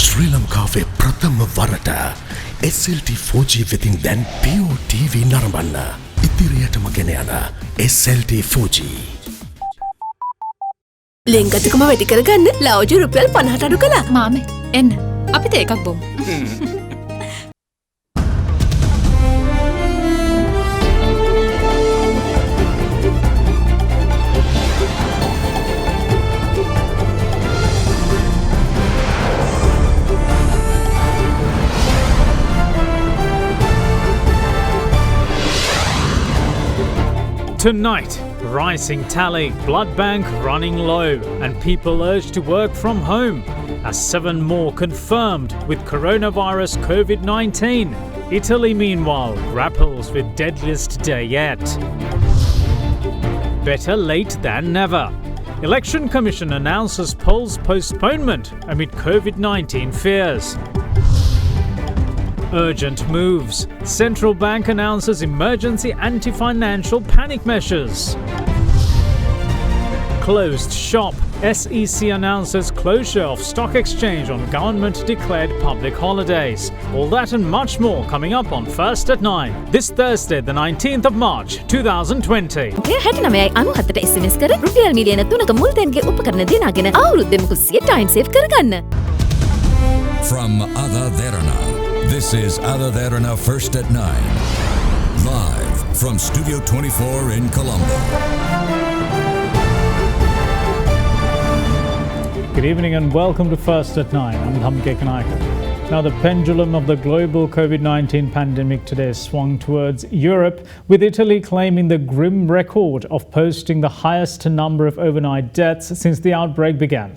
ශ්‍රී ලංකාවේ ප්‍රථම වරට SLT 4G වෙතින් දැන් Pure TV නරඹන්න. ඉදිරියටම ගෙන යන SLT 4G. ලෙන්ගතුකම වැඩි කරගන්න ලව්ජු රුපියල් 50ට අඩු කළා. මාමේ එන්න අපිට එකක් බොමු. Tonight, rising tally, blood bank running low, and people urged to work from home as 7 more confirmed with coronavirus COVID-19. Italy, meanwhile, grapples with deadliest day yet. Better late than never. Election Commission announces polls postponement amid COVID-19 fears. Urgent moves. Central Bank announces emergency anti-financial panic measures. Closed shop. SEC announces closure of stock exchange on government-declared public holidays. All that and much more coming up on First at 9. This Thursday, the 19th of March, 2020. SMS කර රුපියල් මිලියන 3ක මුල්තැන්ගේ උපකරණ දිනාගෙන අවුරුද්දෙම කුස්සිය time save කරගන්න. From AdaDerana, this is AdaDerana First at 9. Live from Studio 24 in Colombo. Good evening and welcome to First at 9. I'm Dhamke Kanayaka. Now, the pendulum of the global COVID-19 pandemic today swung towards Europe, with Italy claiming the grim record of posting the highest number of overnight deaths since the outbreak began.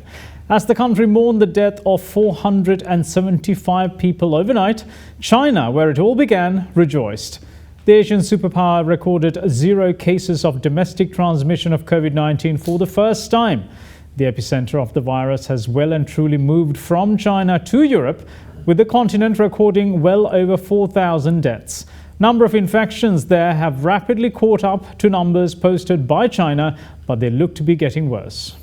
As the country mourned the death of 475 people overnight, China, where it all began, rejoiced. The Asian superpower recorded 0 cases of domestic transmission of COVID-19 for the first time. The epicenter of the virus has well and truly moved from China to Europe, with the continent recording well over 4,000 deaths. Number of infections there have rapidly caught up to numbers posted by China, but they look to be getting worse.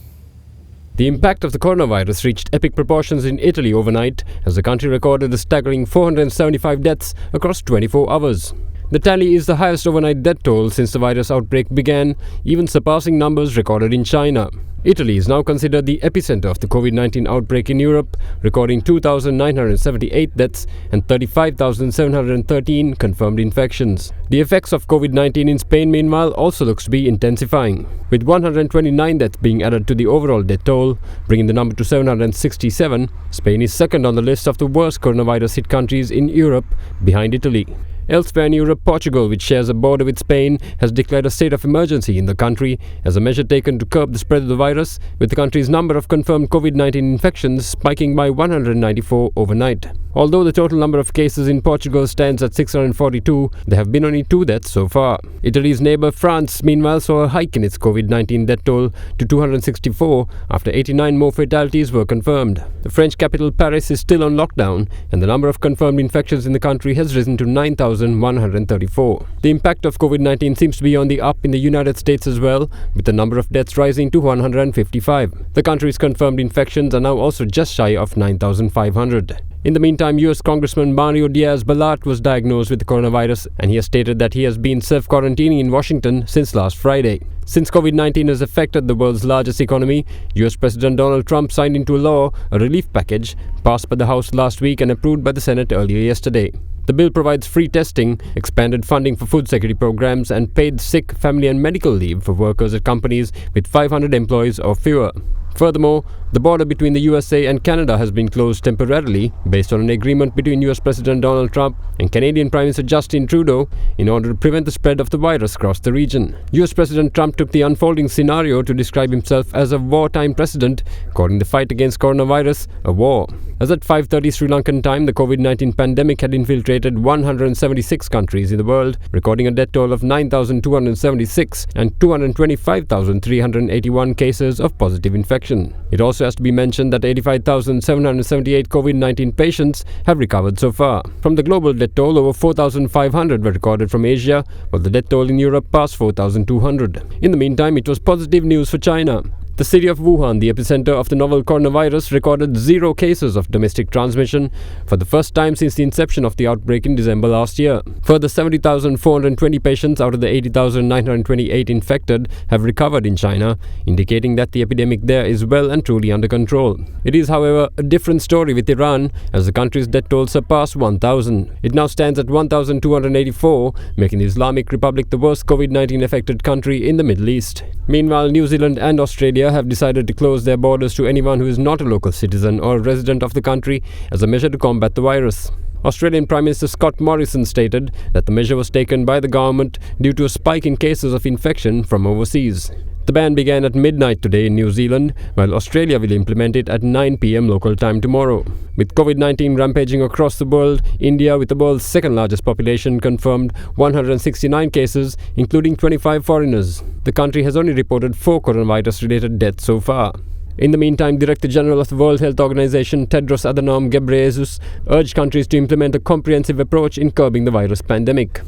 The impact of the coronavirus reached epic proportions in Italy overnight as the country recorded a staggering 475 deaths across 24 hours. The tally is the highest overnight death toll since the virus outbreak began, even surpassing numbers recorded in China. Italy is now considered the epicenter of the COVID-19 outbreak in Europe, recording 2,978 deaths and 35,713 confirmed infections. The effects of COVID-19 in Spain, meanwhile, also looks to be intensifying, with 129 deaths being added to the overall death toll, bringing the number to 767. Spain is second on the list of the worst coronavirus-hit countries in Europe, behind Italy. Elsewhere in Europe, Portugal, which shares a border with Spain, has declared a state of emergency in the country as a measure taken to curb the spread of the virus, with the country's number of confirmed COVID-19 infections spiking by 194 overnight. Although the total number of cases in Portugal stands at 642, there have been only 2 deaths so far. Italy's neighbour France, meanwhile, saw a hike in its COVID-19 death toll to 264 after 89 more fatalities were confirmed. The French capital Paris is still on lockdown, and the number of confirmed infections in the country has risen to 9,134. The impact of COVID-19 seems to be on the up in the United States as well, with the number of deaths rising to 155. The country's confirmed infections are now also just shy of 9,500. In the meantime, US Congressman Mario Diaz-Balart was diagnosed with coronavirus, and he has stated that he has been self-quarantining in Washington since last Friday. Since COVID-19 has affected the world's largest economy, US President Donald Trump signed into law a relief package passed by the House last week and approved by the Senate earlier yesterday. The bill provides free testing, expanded funding for food security programs, and paid sick, family and medical leave for workers at companies with 500 employees or fewer. Furthermore, the border between the USA and Canada has been closed temporarily based on an agreement between US President Donald Trump and Canadian Prime Minister Justin Trudeau in order to prevent the spread of the virus across the region. US President Trump took the unfolding scenario to describe himself as a wartime president, calling the fight against coronavirus a war. As at 5:30 Sri Lankan time, the COVID-19 pandemic had infiltrated 176 countries in the world, recording a death toll of 9,276 and 225,381 cases of positive infection. It also has to be mentioned that 85,778 COVID-19 patients have recovered so far. From the global death toll, over 4,500 were recorded from Asia, while the death toll in Europe passed 4,200. In the meantime, it was positive news for China. The city of Wuhan, the epicenter of the novel coronavirus, recorded 0 cases of domestic transmission for the first time since the inception of the outbreak in December last year. Further, 70,420 patients out of the 80,928 infected have recovered in China, indicating that the epidemic there is well and truly under control. It is, however, a different story with Iran, as the country's death toll surpassed 1,000. It now stands at 1,284, making the Islamic Republic the worst COVID-19 affected country in the Middle East. Meanwhile, New Zealand and Australia have decided to close their borders to anyone who is not a local citizen or resident of the country as a measure to combat the virus. Australian Prime Minister Scott Morrison stated that the measure was taken by the government due to a spike in cases of infection from overseas. The ban began at midnight today in New Zealand, while Australia will implement it at 9 p.m. local time tomorrow. With COVID-19 rampaging across the world, India, with the world's second largest population, confirmed 169 cases, including 25 foreigners. The country has only reported 4 coronavirus-related deaths so far. In the meantime, Director General of the World Health Organization, Tedros Adhanom Ghebreyesus, urged countries to implement a comprehensive approach in curbing the virus pandemic.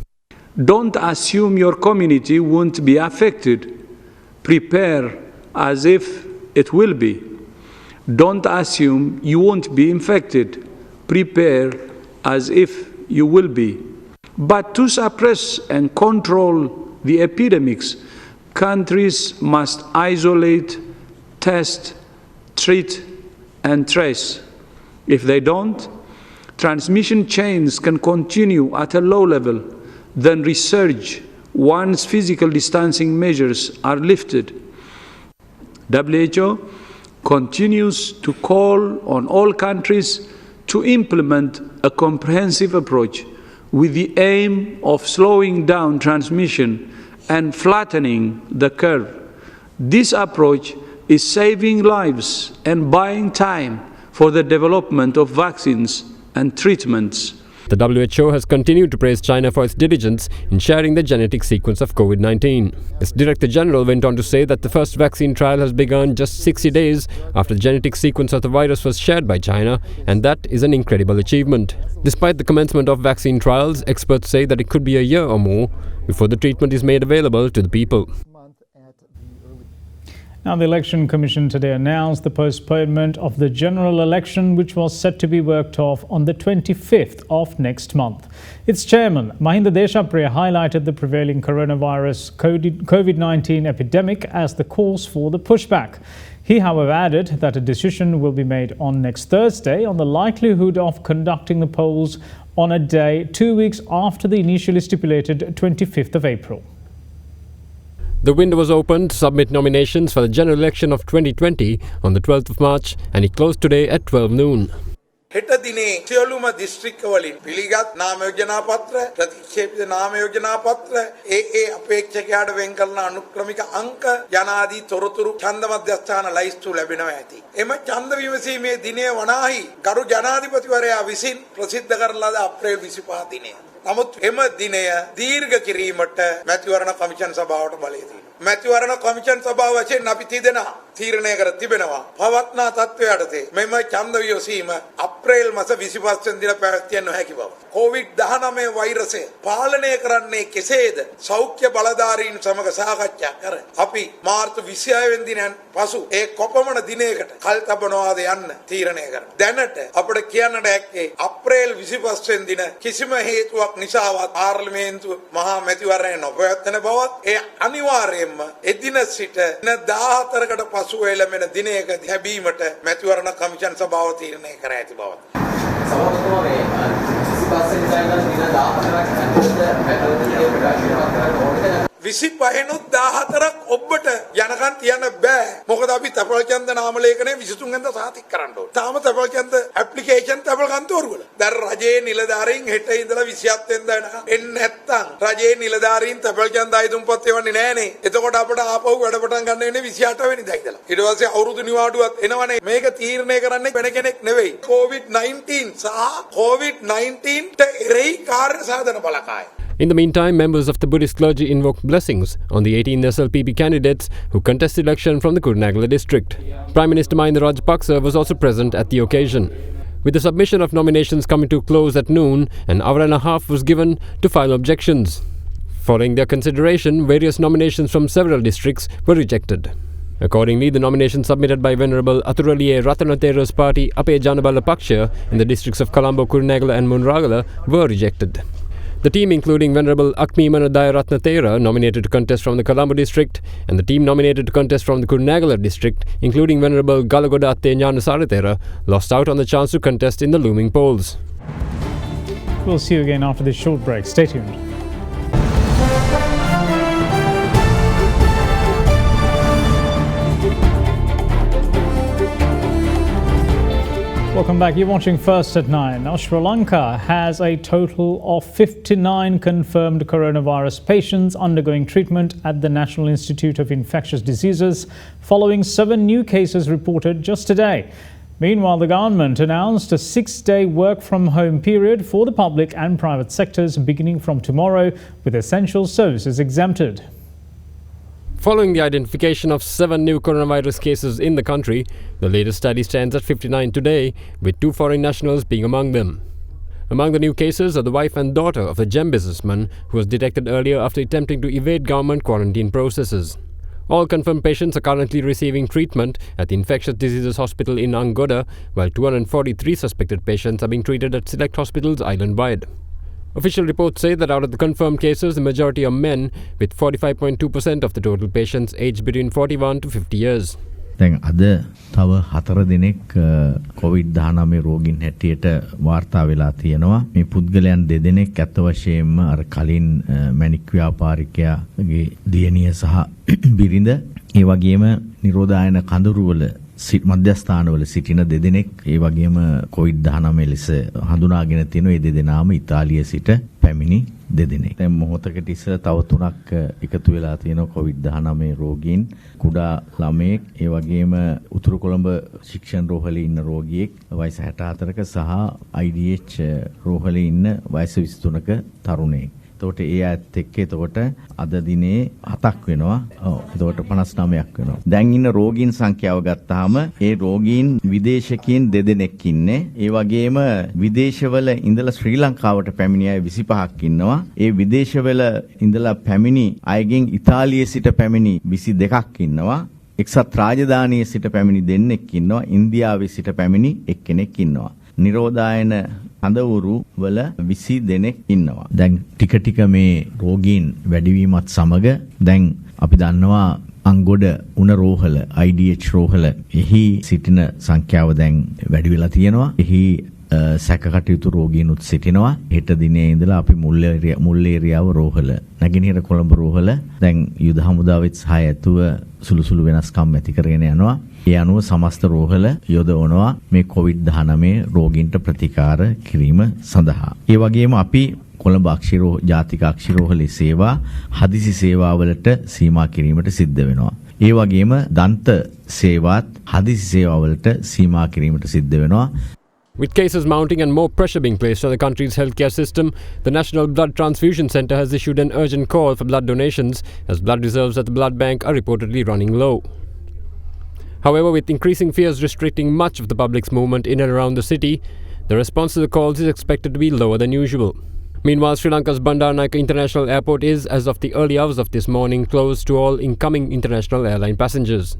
Don't assume your community won't be affected. Prepare as if it will be. Don't assume you won't be infected. Prepare as if you will be. But to suppress and control the epidemics, countries must isolate, test, treat, and trace. If they don't, transmission chains can continue at a low level, then resurge once physical distancing measures are lifted. WHO continues to call on all countries to implement a comprehensive approach with the aim of slowing down transmission and flattening the curve. This approach is saving lives and buying time for the development of vaccines and treatments. The WHO has continued to praise China for its diligence in sharing the genetic sequence of COVID-19. Its Director General went on to say that the first vaccine trial has begun just 60 days after the genetic sequence of the virus was shared by China, and that is an incredible achievement. Despite the commencement of vaccine trials, experts say that it could be a year or more before the treatment is made available to the people. Now, the Election Commission today announced the postponement of the general election, which was set to be worked off on the 25th of next month. Its chairman, Mahinda Deshapriya, highlighted the prevailing coronavirus COVID-19 epidemic as the cause for the pushback. He, however, added that a decision will be made on next Thursday on the likelihood of conducting the polls on a day 2 weeks after the initially stipulated 25th of April. The window was opened to submit nominations for the general election of 2020 on the 12th of March, and it closed today at 12 noon. හෙට දිනේ සියලුම දිස්ත්‍රික්ක වලින් පිළිගත් නාම යෝජනා පත්‍ර ප්‍රතික්ෂේපිත නාම යෝජනා පත්‍ර ඒ අපේක්ෂකයාට වෙන් කරන අනුක්‍රමික අංක යනාදී තොරතුරු ඡන්ද මධ්‍යස්ථාන ලයිස්තු ලැබෙනවා ඇති. එම ඡන්ද විමසීමේ දිනය වනාහි ගරු ජනාධිපතිවරයා විසින් ප්‍රසිද්ධ කරන ලද අප්‍රේල් 25 දිනය. නමුත් එම දිනය දීර්ඝ කිරීමට මැතිවරණ කමිෂන් සභාවට බලය තියෙනවා. මැතිවරණ කමිෂන් සභාව වශයෙන් අපි තිදෙනා තීරණය කර තිබෙනවා. පවත්නා තත්ත්වයට යටතේ මෙම ඡන්ද විමසීම අප්‍රේල් මාස 25 වෙනි දින පැවැත්විය නොහැකි බව. COVID-19 වෛරසය පාලනය කරන්නේ කෙසේද? සෞඛ්‍ය බලධාරීන් සමග සාකච්ඡා කර අපි මාර්තු 26 වෙනි දිනයන් පසු ඒ කොපමණ දිනයකට කල් තබනවාද යන්න තීරණය කරා. දැනට අපිට කියන්නට හැක්කේ අප්‍රේල් 25 වෙනි දින කිසිම හේතුවක් නිසාවත් පාර්ලිමේන්තුව මහා මැතිවරණය නොපැවැත්වෙන බවත් ඒ අනිවාර්යයෙන්ම එදින සිට දින 14කට පසු එළඹෙන දිනයක ලැබීමට මැතිවරණ කමිෂන් සභාව තීරණය කර ඇති බවත්. විසිපහෙනුත් 14ක් ඔබට යනකන් තියන්න බෑ. මොකද අපි තපල් චන්ද නාම ලේඛනයේ 23 වෙනිදා සාතික කරන්න ඕනේ. තාම තපල් චන්ද ඇප්ලිකේෂන් තපල් කන්තෝරු වල. දැන් රජයේ නිලධාරීන් හෙට ඉඳලා 27 වෙනිදා වෙනකන් එන්නේ නැත්තම් රජයේ නිලධාරීන් තපල් චන්ද ආයුධම්පත් එවන්නේ නෑනේ. එතකොට අපිට ආපහු වැඩ පටන් ගන්න වෙන්නේ 28 වෙනිදා ඉඳලා. ඊට පස්සේ අවුරුදු නිවාඩුවත් එනවනේ. මේක තීරණය කරන්නේ වෙන කෙනෙක් නෙවෙයි. COVID-19 සහ COVID-19 ට එරෙහි කාර්ය සාධන බලකාය. In the meantime, members of the Buddhist clergy invoked blessings on the 18 SLPP candidates who contest election from the Kurunegala district. Prime Minister Mahinda Rajapaksa was also present at the occasion. With the submission of nominations coming to close at noon, an hour and a half was given to file objections. Following their consideration, various nominations from several districts were rejected. Accordingly, the nominations submitted by Venerable Athuraliye Ratanathera's party Ape Janabala Paksha in the districts of Colombo, Kurunegala and Munragala were rejected. The team, including Venerable Akmi Manadaya Ratnathera, nominated to contest from the Colombo district, and the team nominated to contest from the Kurunegala district, including Venerable Galagoda Atte Gnanasaratera, lost out on the chance to contest in the looming polls. We'll see you again after this short break. Stay tuned. Welcome back. You're watching First at 9. Now, Sri Lanka has a total of 59 confirmed coronavirus patients undergoing treatment at the National Institute of Infectious Diseases, following 7 new cases reported just today. Meanwhile, the government announced a 6-day work-from-home period for the public and private sectors beginning from tomorrow, with essential services exempted. Following the identification of 7 new coronavirus cases in the country, the latest study stands at 59 today, with 2 foreign nationals being among them. Among the new cases are the wife and daughter of a gem businessman who was detected earlier after attempting to evade government quarantine processes. All confirmed patients are currently receiving treatment at the Infectious Diseases Hospital in Angoda, while 243 suspected patients are being treated at select hospitals island-wide. Official reports say that out of the confirmed cases, the majority are men, with 45.2% of the total patients aged between 41 to 50 years. දැන් අද තව 4 දිනක් COVID-19 රෝගීන් හැටියට වාර්තා වෙලා තියෙනවා. මේ පුද්ගලයන් 2 දෙනෙක් ඇත්ත වශයෙන්ම අර කලින් මැණික් ව්‍යාපාරිකයාගේ දියණිය සහ බිරිඳ, ඒ වගේම නිරෝධායන කඳුරුවල මධ්‍යස්ථානවල සිටින 2 දෙනෙක්, ඒ වගේම COVID-19 ලෙස හඳුනාගෙන තියෙන මේ 2 දෙනාම ඉතාලියේ සිට පැමිණි 2 දෙනෙක්. දැන් මොහොතකට ඉස්සර තව 3ක් එකතු වෙලා තියෙනවා COVID-19 රෝගීන්. කුඩා ළමයෙක්, ඒ වගේම උතුරු කොළඹ ශික්ෂණ රෝහලේ ඉන්න රෝගියෙක් වයස 64ක සහ IDH රෝහලේ ඉන්න වයස 23ක තරුණයෙක්. එතකොට ඒ ඇත් එක්ක එතකොට අද දිනේ 7ක් වෙනවා. එතකොට 59ක් වෙනවා. දැන් ඉන්න රෝගීන් සංඛ්‍යාව ගත්තාම ඒ රෝගීන් විදේශිකයන් 2 දෙනෙක් ඉන්නේ. ඒ වගේම විදේශවල ඉඳලා ශ්‍රී ලංකාවට පැමිණි අය 25ක් ඉන්නවා. ඒ විදේශවල ඉඳලා පැමිණි අයගෙන් ඉතාලියේ සිට පැමිණි 22ක් ඉන්නවා. එක්සත් රාජධානියේ සිට පැමිණි දෙන්නෙක් ඉන්නවා. ඉන්දියාවේ සිට පැමිණි එක්කෙනෙක් ඉන්නවා. නිරෝධායන හඳවුරු වල 20 දෙනෙක් ඉන්නවා. දැන් ටික ටික මේ රෝගීන් වැඩිවීමත් සමග දැන් අපි දන්නවා අංගොඩ උණ රෝහල IDH රෝහල එහි සිටින සංඛ්‍යාව දැන් වැඩි වෙලා තියෙනවා. එහි සැකකටයුතු රෝගීනුත් සිටිනවා. හෙට දිනේ ඉඳලා අපි මුල් ඒරියාව රෝහල, නැගෙනහිර කොළඹ රෝහල දැන් යුද හමුදාවෙත් සහාය ඇතුව සුළු වෙනස්කම් ඇති කරගෙන යනවා. ඒ අනුව සමස්ත රෝහල යොදවනවා මේ COVID-19 රෝගීන්ට ප්‍රතිකාර කිරීම සඳහා. ඒ වගේම අපි කොළඹ ජාතික අක්ෂිරෝහලේ සේවා හදිසි සේවාවලට සීමා කිරීමට සිද්ධ වෙනවා. ඒ වගේම දන්ත සේවාත් හදිසි සේවාවලට සීමා කිරීමට සිද්ධ වෙනවා. With cases mounting and more pressure being placed on the country's healthcare system, the National Blood Transfusion Centre has issued an urgent call for blood donations, as blood reserves at the blood bank are reportedly running low. However, with increasing fears restricting much of the public's movement in and around the city, the response to the calls is expected to be lower than usual. Meanwhile, Sri Lanka's Bandaranaike International Airport is, as of the early hours of this morning, closed to all incoming international airline passengers.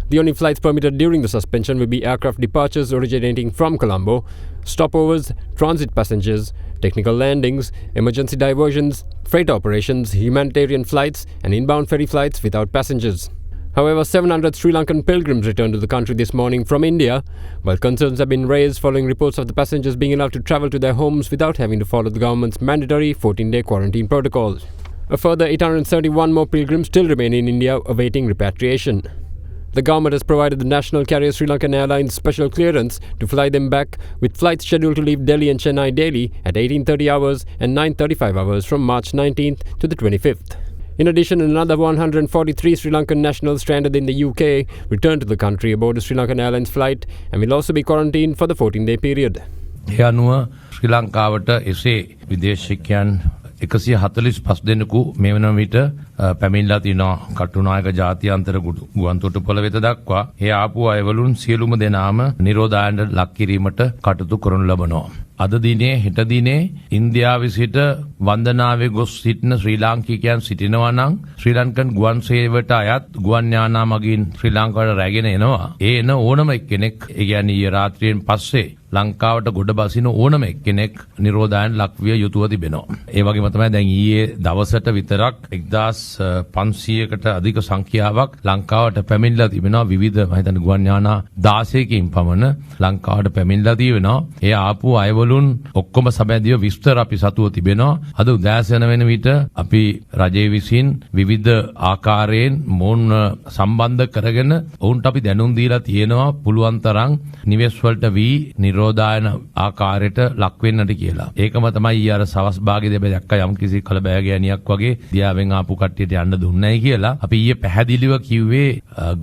The only flights permitted during the suspension will be aircraft departures originating from Colombo, stopovers, transit passengers, technical landings, emergency diversions, freight operations, humanitarian flights, and inbound ferry flights without passengers. However, 700 Sri Lankan pilgrims returned to the country this morning from India, while concerns have been raised following reports of the passengers being allowed to travel to their homes without having to follow the government's mandatory 14-day quarantine protocols. A further 871 more pilgrims still remain in India awaiting repatriation. The government has provided the national carrier Sri Lankan Airlines special clearance to fly them back, with flights scheduled to leave Delhi and Chennai daily at 18:30 hours and 9:35 hours from March 19th to the 25th. In addition, another 143 Sri Lankan nationals stranded in the UK returned to the country aboard a Sri Lankan Airlines flight and will also be quarantined for the 14-day period. ඒ අනුව ශ්‍රී ලංකාවට එසේ විදේශිකයන් 145 දෙනෙකු මේ වන විට පැමිණලා තිනවා කටුනායක ජාත්‍යන්තර ගුවන් තොටුපළ වෙත දක්වා. ඒ ආපු අයවලුන් සියලුම දෙනාම නිරෝධායනට ලක් කිරීමට කටයුතු කරනු ලබනවා. අද දිනේ හෙට දිනේ ඉන්දියාවේ සිට වන්දනාවේ ගොස් සිටින ශ්‍රී ලාංකිකයන් සිටිනවා නම් ශ්‍රී ලංකන් ගුවන් සේවයට අයත් ගුවන් යානා මගින් ශ්‍රී ලංකාවට රැගෙන එනවා. ඒ එන ඕනම එක්කෙනෙක් ඒ කියන්නේ ඊ රාත්‍රියෙන් පස්සේ ලංකාවට ගොඩ බසින ඕනම එක්කෙනෙක් නිරෝධායන ලක්විය යුතුව තිබෙනවා. ඒ වගේම තමයි දැන් ඊයේ දවසට විතරක් 1500කට අධික සංඛ්‍යාවක් ලංකාවට පැමිණලා තිබෙනවා. විවිධ මම හිතන්නේ ගුවන් යානා 16කින් පමණ ලංකාවට පැමිණලා තියෙනවා. ඒ ආපු අයවලුන් ඔක්කොම සැබෑදිව විස්තර අපි සතුව තිබෙනවා. අද උදෑසන වෙන විට අපි රජයේ විසින් විවිධ ආකාරයෙන් මොවුන් සම්බන්ධ කරගෙන ඔවුන්ට අපි දැනුම් දීලා තියෙනවා පුළුවන් තරම් නිවෙස් වලට වී නිරෝධායන ආකාරයට ලක් වෙන්නට කියලා. ඒකම තමයි ඊ අර සවස් භාගයේදී අපි දැක්ක යම් කිසි කලබෑගෑනියක් වගේ දියාවෙන් ආපු කට්ටියට යන්න දුන්නයි කියලා. අපි ඊයේ පැහැදිලිව කිව්වේ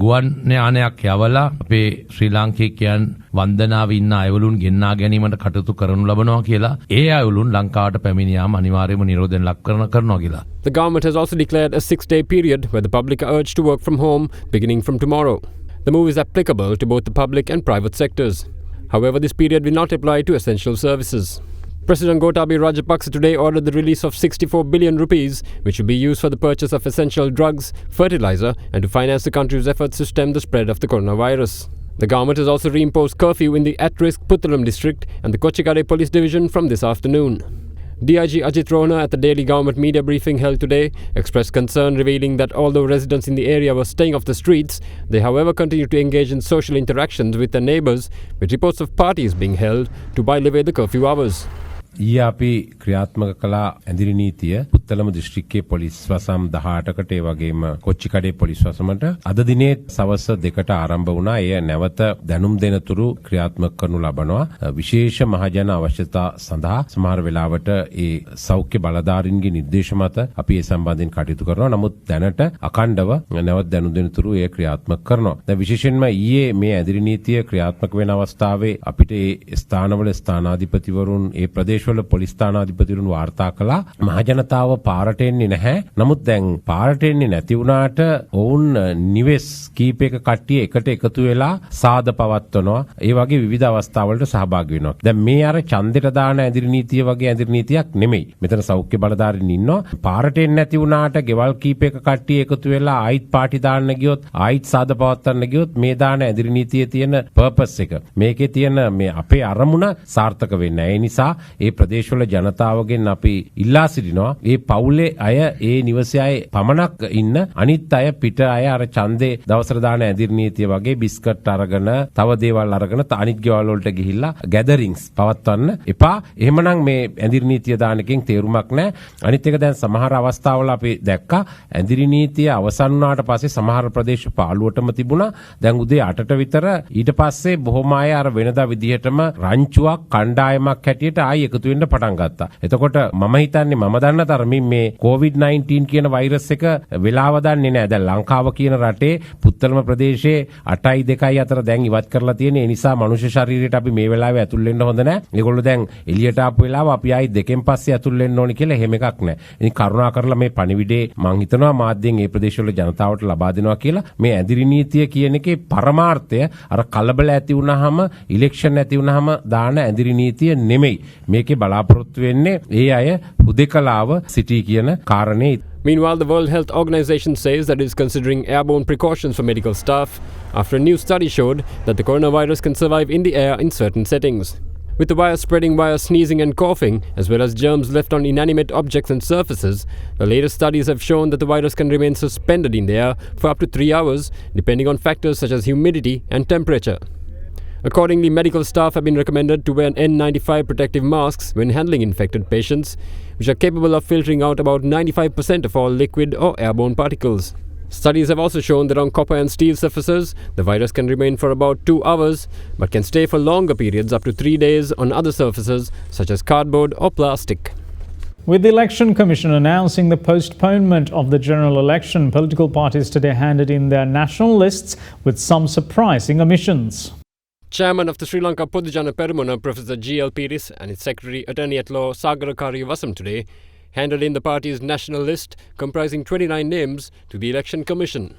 ගුවන් යානයක් යවලා අපේ ශ්‍රී ලාංකිකයන් වන්දනාවේ ඉන්න අයවලුන් ගෙන්නා ගැනීමට කටයුතු කරනු ලබනවා කියලා. ඒ අයවලුන් ලංකාවට පැමිණියාම අනිවාර්යයෙන්ම නිරෝධයෙන් ලක් කරනවා කියලා. The government has also declared a 6-day period where the public are urged to work from home beginning from tomorrow. The move is applicable to both the public and private sectors. However, this period will not apply to essential services. President Gotabaya Rajapaksa today ordered the release of 64 billion rupees, which will be used for the purchase of essential drugs, fertilizer, and to finance the country's efforts to stem the spread of the coronavirus. The government has also reimposed curfew in the at-risk Puttalam district and the Kochikade police division from this afternoon. DIG Ajit Rona at the daily government media briefing held today expressed concern, revealing that although residents in the area were staying off the streets, they however continue to engage in social interactions with their neighbours, with reports of parties being held to alleviate the curfew hours. ඊයේ අපි ක්‍රියාත්මක කළ ඇඳිරි නීතිය පුත්තලම දිස්ත්‍රික්කයේ police වසම් 18කට ඒ වගේම Kochchikade police වසමට අද දිනේ සවස් 2ට ආරම්භ වුණා. එය නැවත දැනුම් දෙනතුරු ක්‍රියාත්මක කරනු ලබනවා. විශේෂ මහජන අවශ්‍යතා සඳහා සමහර වෙලාවට ඒ සෞඛ්‍ය බලධාරීන්ගේ නිර්දේශ මත අපි ඒ සම්බන්ධයෙන් කටයුතු කරනවා. නමුත් දැනට අඛණ්ඩව නැවත දැනුම් දෙනතුරු එය ක්‍රියාත්මක කරනවා. දැන් විශේෂයෙන්ම ඊයේ මේ ඇඳිරි නීතිය ක්‍රියාත්මක වෙන අවස්ථාවේ අපිට ඒ ස්ථානවල ස්ථානාධිපතිවරුන් ඒ ප්‍රදේශ පොලිස් ස්ථානාධිපතිවරුන් වාර්තා කළා මහජනතාව පාරට එන්නේ නැහැ. නමුත් දැන් පාරට එන්නේ නැති වුණාට ඔවුන් නිවෙස් කීපයක කට්ටිය එකට එකතු වෙලා සාද පවත්වනවා. ඒ වගේ විවිධ අවස්ථාවලට සහභාගී වෙනවා. දැන් මේ අර ඡන්දෙට දාන ඇඳිරි නීතිය වගේ ඇඳිරි නීතියක් නෙමෙයි. මෙතන සෞඛ්‍ය බලධාරීන් ඉන්නවා. පාරට එන්නේ නැති වුණාට ගෙවල් කීපයක කට්ටිය එකතු වෙලා ආයිත් පාටි දාන්න ගියොත් ආයිත් සාද පවත්වන්න ගියොත් මේ දාන ඇඳිරි නීතියේ තියෙන පර්පස් එක මේකේ තියෙන මේ අපේ අරමුණ සාර්ථක වෙන්නේ නැහැ. ඒ නිසා ඒ ප්‍රදේශවල ජනතාවගෙන් අපි ඉල්ලා සිටිනවා ඒ පවුලේ අය ඒ නිවසේ අය පමණක් ඉන්න අනිත් අය පිට අය අර ඡන්දේ දවසට දාන ඇඳිරි නීතිය වගේ බිස්කට් අරගෙන තව දේවල් අරගෙන අනිත් ගෙවල් වලට ගිහිල්ලා ගැදරින්ග්ස් පවත්වන්න එපා. එහෙමනම් මේ ඇඳිරි නීතිය දාන එකෙන් තේරුමක් නැහැ. අනිත් එක දැන් සමහර අවස්ථාවල අපි දැක්කා ඇඳිරි නීතිය අවසන් වුණාට පස්සේ සමහර ප්‍රදේශ පාළුවටම තිබුණා. දැන් උදේ 8ට විතර ඊට පස්සේ බොහොම අය අර වෙනදා විදිහටම රංචුවක් කණ්ඩායමක් හැටියට ආයි එකතු වෙන්න පටන් ගත්තා. එතකොට මම හිතන්නේ මම දන්න තරමින් මේ COVID-19 කියන වෛරස් එක වෙලාව දන්නේ නැහැ. දැන් ලංකාව කියන රටේ පුත්තලම ප්‍රදේශයේ 8යි 2යි අතර දැන් ඉවත් කරලා තියෙන. ඒ නිසා මනුෂ්‍ය ශරීරයට අපි මේ වෙලාවේ ඇතුල් වෙන්න හොඳ නැහැ. ඒගොල්ලෝ දැන් එළියට ආපු වෙලාව අපි ආයි දෙකෙන් පස්සේ ඇතුල් වෙන්න ඕනි කියලා එහෙම එකක් නැහැ. ඉතින් කරුණාකරලා මේ පණිවිඩේ මං හිතනවා මාධ්‍යෙන් මේ ප්‍රදේශවල ජනතාවට ලබා දෙනවා කියලා. මේ ඇඳිරි නීතිය කියන එකේ පරමාර්ථය අර කලබල ඇති වුණාම ඉලෙක්ෂන් ඇති වුණාම දාන ඇඳිරි නීතිය නෙමෙයි. මේකේ බලාපොරොත්තු වෙන්නේ ඒ අය හුදෙකලාව සිටී කියන කාරණේ. Meanwhile, the World Health Organization says that it is considering airborne precautions for medical staff after a new study showed that the coronavirus can survive in the air in certain settings. With the virus spreading via sneezing and coughing, as well as germs left on inanimate objects and surfaces, the latest studies have shown that the virus can remain suspended in the air for up to 3 hours, depending on factors such as humidity and temperature. Accordingly, medical staff have been recommended to wear N95 protective masks when handling infected patients, which are capable of filtering out about 95% of all liquid or airborne particles. Studies have also shown that on copper and steel surfaces, the virus can remain for about 2 hours, but can stay for longer periods up to 3 days on other surfaces such as cardboard or plastic. With the Election Commission announcing the postponement of the general election, political parties today handed in their national lists with some surprising omissions. Chairman of the Sri Lanka Podujana Peramuna, Professor G.L. Piris, and its Secretary Attorney at Law Sagarakari Vasam today handed in the party's national list comprising 29 names to the Election Commission.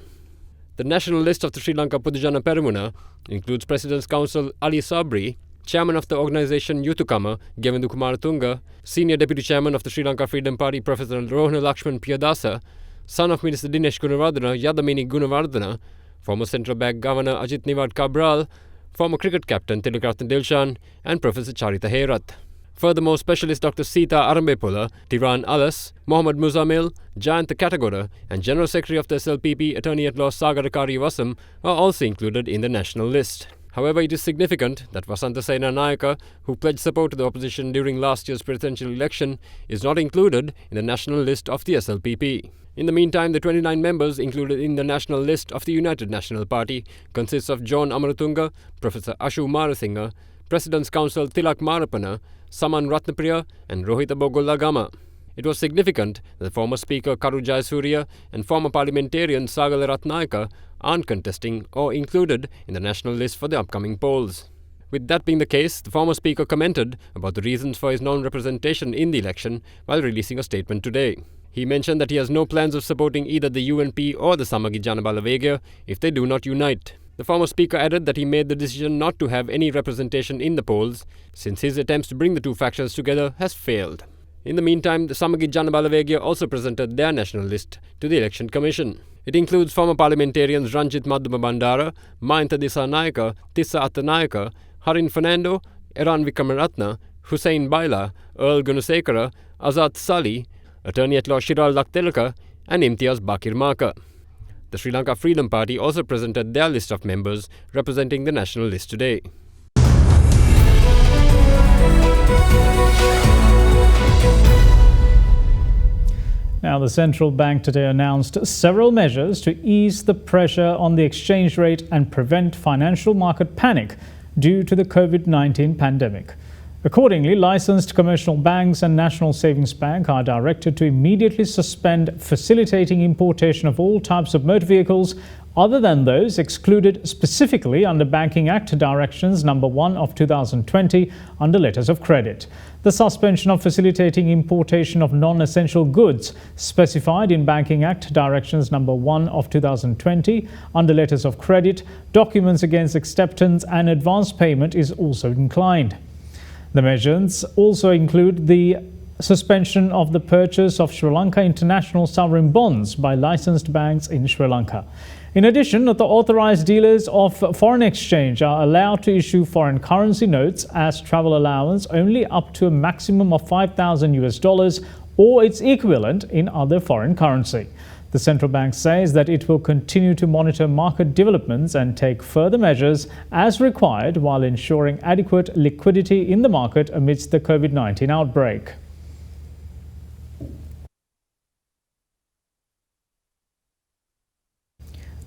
The national list of the Sri Lanka Pudujana Peramuna includes President's Counsel Ali Sabri, Chairman of the organisation Yuthukama Gevendu Kumaratunga, Senior Deputy Chairman of the Sri Lanka Freedom Party Professor Rohana Lakshman Piyadasa, son of Minister Dinesh Gunawardena Yadamini Gunawardena, former Central Bank Governor Ajit Niwad Cabral, former cricket captain Tilakaratne Dilshan, and Professor Charita Herath. Furthermore, specialist Dr. Sita Arambepola, Tiran Alas, Mohammad Muzamil, Jayanta Katagora, and General Secretary of the SLPP Attorney-at-Law Sagarakari Wasam are also included in the national list. However, it is significant that Vasanta Sena Nayaka, who pledged support to the opposition during last year's presidential election, is not included in the national list of the SLPP. In the meantime, the 29 members included in the national list of the United National Party consists of John Amaratunga, Professor Ashu Marasinghe, President's Counsel Tilak Marapana, Saman Ratnapriya, and Rohita Bogolagama. It was significant that the former Speaker Karu Jayasuriya and former parliamentarian Sagala Ratnayaka aren't contesting or included in the national list for the upcoming polls. With that being the case, the former Speaker commented about the reasons for his non-representation in the election while releasing a statement today. He mentioned that he has no plans of supporting either the UNP or the Samagi Janabala Vegya if they do not unite. The former Speaker added that he made the decision not to have any representation in the polls since his attempts to bring the two factions together has failed. In the meantime, the Samagi Janabala Vegya also presented their national list to the Election Commission. It includes former parliamentarians Ranjit Madhuma Bandara, Mahintha Dissanayaka, Tissa Attanayaka, Harin Fernando, Eran Vikramaratne, Hussein Baila, Earl Gunasekara, Azad Sali, Attorney-at-Law Shiral Laktelaka, and Imtiaz Bakir Maka. The Sri Lanka Freedom Party also presented their list of members representing the national list today. Now, the central bank today announced several measures to ease the pressure on the exchange rate and prevent financial market panic due to the COVID-19 pandemic. Accordingly, licensed commercial banks and National Savings Bank are directed to immediately suspend facilitating importation of all types of motor vehicles other than those excluded specifically under Banking Act Directions No. 1 of 2020 under letters of credit. The suspension of facilitating importation of non-essential goods specified in Banking Act Directions No. 1 of 2020 under letters of credit, documents against acceptance and advance payment is also inclined. The measures also include the suspension of the purchase of Sri Lanka international sovereign bonds by licensed banks in Sri Lanka. In addition, the authorized dealers of foreign exchange are allowed to issue foreign currency notes as travel allowance only up to a maximum of $5,000 or its equivalent in other foreign currency. The central bank says that it will continue to monitor market developments and take further measures as required while ensuring adequate liquidity in the market amidst the COVID-19 outbreak.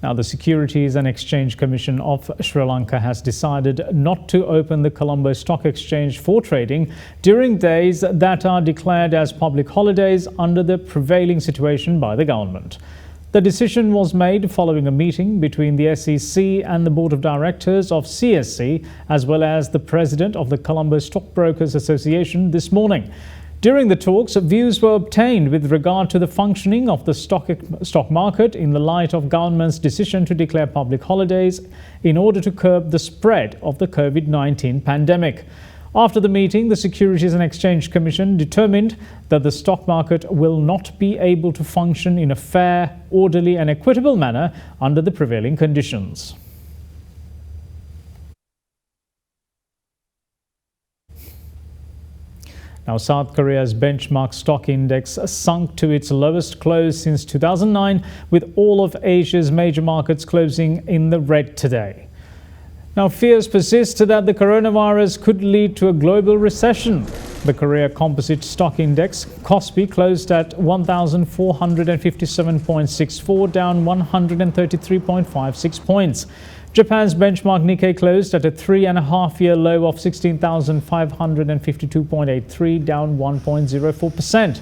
Now, the Securities and Exchange Commission of Sri Lanka has decided not to open the Colombo Stock Exchange for trading during days that are declared as public holidays under the prevailing situation by the government. The decision was made following a meeting between the SEC and the Board of Directors of CSC, as well as the President of the Colombo Stockbrokers Association this morning. During the talks, views were obtained with regard to the functioning of the stock market in the light of government's decision to declare public holidays in order to curb the spread of the COVID-19 pandemic. After the meeting, the Securities and Exchange Commission determined that the stock market will not be able to function in a fair, orderly and equitable manner under the prevailing conditions. Now, South Korea's benchmark stock index sunk to its lowest close since 2009, with all of Asia's major markets closing in the red today. Now, fears persist that the coronavirus could lead to a global recession. The Korea Composite Stock Index, KOSPI, closed at 1,457.64, down 133.56 points. Japan's benchmark Nikkei closed at a 3.5-year low of 16,552.83, down 1.04%.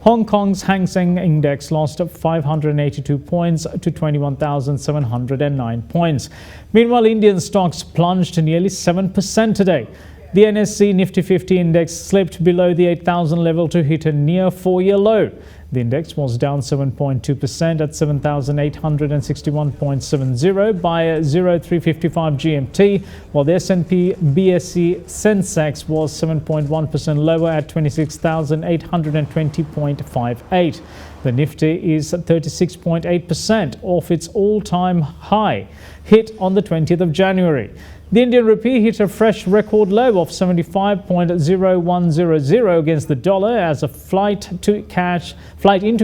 Hong Kong's Hang Seng Index lost 582 points to 21,709 points. Meanwhile, Indian stocks plunged nearly 7% today. The NSE Nifty 50 index slipped below the 8,000 level to hit a near 4-year low. The index was down 7.2% at 7,861.70 by 0355 GMT, while the S&P BSE Sensex was 7.1% lower at 26,820.58. The Nifty is 36.8% off its all-time high, hit on the 20th of January. The Indian rupee hit a fresh record low of 75.0100 against the dollar as a flight into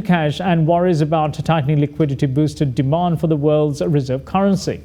cash and worries about tightening liquidity boosted demand for the world's reserve currency.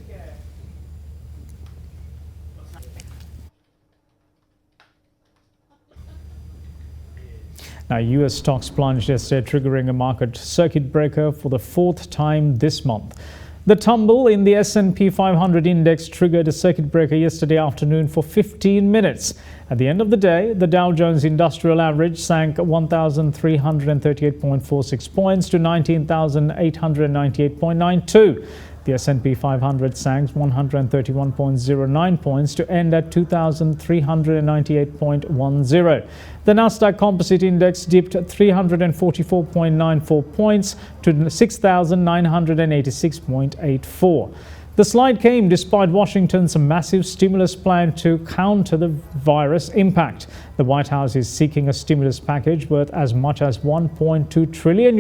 Now, US stocks plunged yesterday, triggering a market circuit breaker for the 4th time this month. The tumble in the S&P 500 index triggered a circuit breaker yesterday afternoon for 15 minutes. At the end of the day, the Dow Jones Industrial Average sank 1,338.46 points to 19,898.92. The S&P 500 sank 131.09 points to end at 2,398.10. The Nasdaq Composite Index dipped 344.94 points to 6,986.84. The slide came despite Washington's massive stimulus plan to counter the virus impact. The White House is seeking a stimulus package worth as much as $1.2 trillion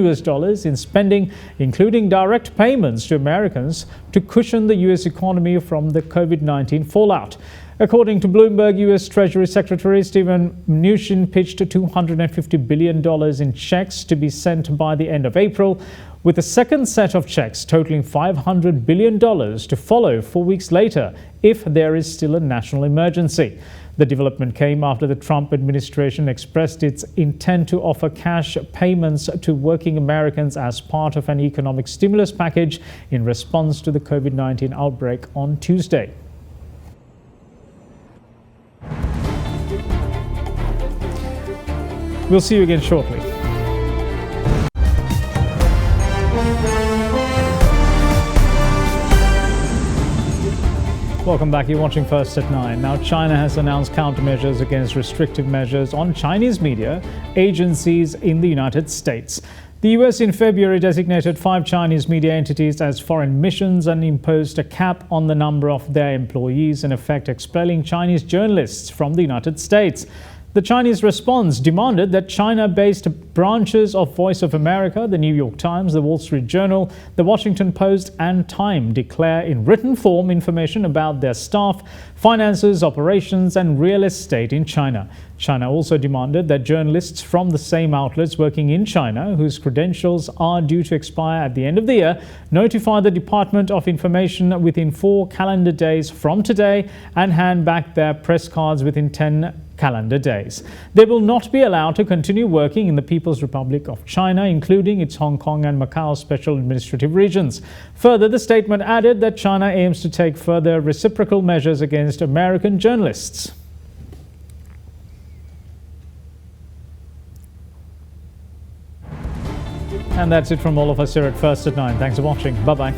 in spending, including direct payments to Americans to cushion the U.S. economy from the COVID-19 fallout. According to Bloomberg, U.S. Treasury Secretary Steven Mnuchin pitched $250 billion in checks to be sent by the end of April, with a second set of checks totaling $500 billion to follow 4 weeks later if there is still a national emergency. The development came after the Trump administration expressed its intent to offer cash payments to working Americans as part of an economic stimulus package in response to the COVID-19 outbreak on Tuesday. We'll see you again shortly. Welcome back. You're watching First at 9. Now, China has announced countermeasures against restrictive measures on Chinese media agencies in the United States. The US in February designated 5 Chinese media entities as foreign missions and imposed a cap on the number of their employees, in effect expelling Chinese journalists from the United States. The Chinese response demanded that China-based branches of Voice of America, the New York Times, the Wall Street Journal, the Washington Post and Time declare in written form information about their staff, finances, operations and real estate in China. China also demanded that journalists from the same outlets working in China, whose credentials are due to expire at the end of the year, notify the Department of Information within 4 calendar days from today and hand back their press cards within 10 calendar days. They will not be allowed to continue working in the People's Republic of China, including its Hong Kong and Macau special administrative regions. Further, the statement added that China aims to take further reciprocal measures against American journalists. And that's it from all of us here at First at 9. Thanks for watching. Bye-bye.